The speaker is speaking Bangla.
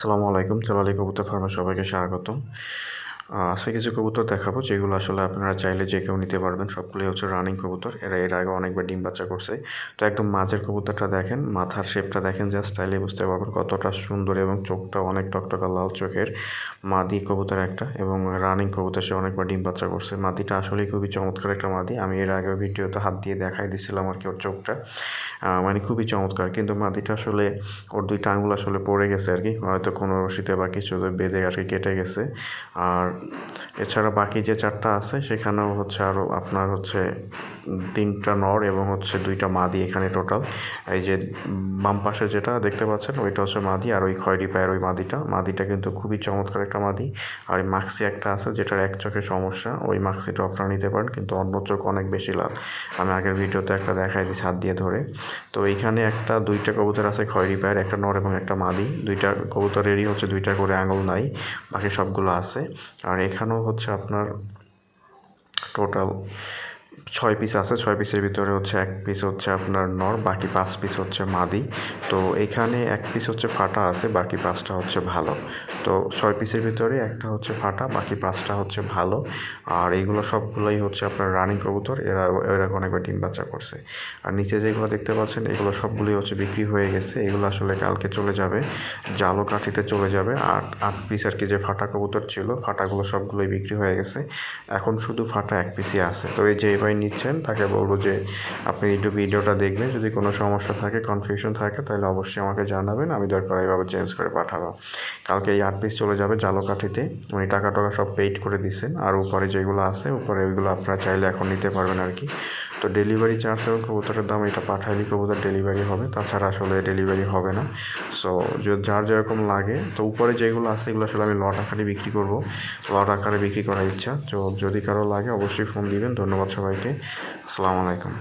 আসসালামু আলাইকুম। জালালি কবুতর ফার্মে সবাইকে স্বাগতম। আজকে কিছু কবুতর দেখাবো যেগুলো আসলে আপনারা চাইলে যে কেউ নিতে পারবেন। সবগুলোই হচ্ছে রানিং কবুতর। এরা এর আগে অনেকবার ডিম বাচ্চা করছে। তো একদম মাঝের কবুতরটা দেখেন, মাথার শেপটা দেখেন, জাস্ট তাইলে বুঝতে পারবেন কতটা সুন্দর এবং চোখটা অনেক টকটকা লাল চোখের। মাদি কবুতর একটা এবং রানিং কবুতর, সে অনেকবার ডিম বাচ্চা করছে। মাদিটা আসলেই খুবই চমৎকার একটা মাদি। আমি এর আগের ভিডিওতে হাত দিয়ে দেখাই দিছিলাম আরকি ওর চোখটা। মানে খুবই চমৎকার। কিন্তু মাদিটা আসলে ওর ২ টা আঙুল আসলে পড়ে গেছে আরকি। হয়তো কোনো রশিতে বা কিছুতে বেঁধে আরকি কেটে গেছে। আর এছাড়া বাকি যে ৪ টা আছে সেখানেও হচ্ছে আরও আপনার হচ্ছে ৩ টা নর এবং হচ্ছে ২ টা মাদি এখানে টোটাল। এই যে বাম পাশে যেটা দেখতে পাচ্ছেন ওইটা হচ্ছে মাদি, আর ওই খয়েরি পায়ের ওই মাদিটা কিন্তু খুবই চমৎকার একটা মাদি। আর ওই মাক্সি একটা আছে যেটার এক চোখে সমস্যা, ওই মাক্সিটা আপনারা নিতে পারেন, কিন্তু অন্য চোখ অনেক বেশি লাল। আমি আগের ভিডিওতে একটা দেখাই দিয়েছি হাত দিয়ে ধরে। তো এইখানে ২ টা কবুতর আছে খয়েরি পায়ের, একটা নর এবং একটা মাদি। ২ টা কবুতরেরই হচ্ছে ২ টা করে আঙুল নাই, বাকি সবগুলো আছে। আর এখানেও হচ্ছে আপনার টোটাল ৬ পিস আছে। ৬ পিসের ভিতরে হচ্ছে ১ পিস হচ্ছে আপনার নর, বাকি ৫ পিস হচ্ছে মাদি। তো এখানে ১ পিস হচ্ছে ফাটা আছে, বাকি ৫ টা হচ্ছে ভালো। তো ৬ পিসের ভিতরে একটা হচ্ছে ফাটা, বাকি ৫ টা হচ্ছে ভালো। আর এইগুলো সবগুলোই হচ্ছে আপনার রানিং কবুতর। এরা অনেকবার ডিম বাচ্চা করছে। আর নিচে যেগুলো দেখতে পাচ্ছেন এগুলো সবগুলোই হচ্ছে বিক্রি হয়ে গেছে। এগুলো আসলে কালকে চলে যাবে, জালকাঠিতে চলে যাবে। ৮ পিস আরকি যে ফাটা কবুতর ছিল, ফাটাগুলো সবগুলোই বিক্রি হয়ে গেছে। এখন শুধু ফাটা ১ পিসই আছে। তো এই যে ভাই নিচ্ছেন তাকে বলবো যে আপনি একটু ভিডিওটা দেখবেন, যদি কোনো সমস্যা থাকে, কনফিউশন থাকে, তাহলে অবশ্যই আমাকে জানাবেন, আমি দরকার এইভাবে চেঞ্জ করে পাঠাবো। কালকে এই ৮ পিস চলে যাবে জালকাঠিতে। উনি টাকা সব পেইড করে দিছেন। আর উপরে যেগুলো আছে উপরে ওইগুলো আপনারা চাইলে এখন নিতে পারবেন আর কি। তো ডেলিভারি চার্জ এবং কবুতরের দাম এটা পাঠাইলে কবুতর ডেলিভারি হবে, তাছাড়া আসলে ডেলিভারি হবে না। সো যার যেরকম লাগে। তো উপরে যেগুলো আছে এগুলো আসলে আমি লট আকারে বিক্রি করবো, লট আকারে বিক্রি করার ইচ্ছা। তো যদি কারো লাগে অবশ্যই ফোন দিবেন। ধন্যবাদ সবাইকে। আসসালামু আলাইকুম।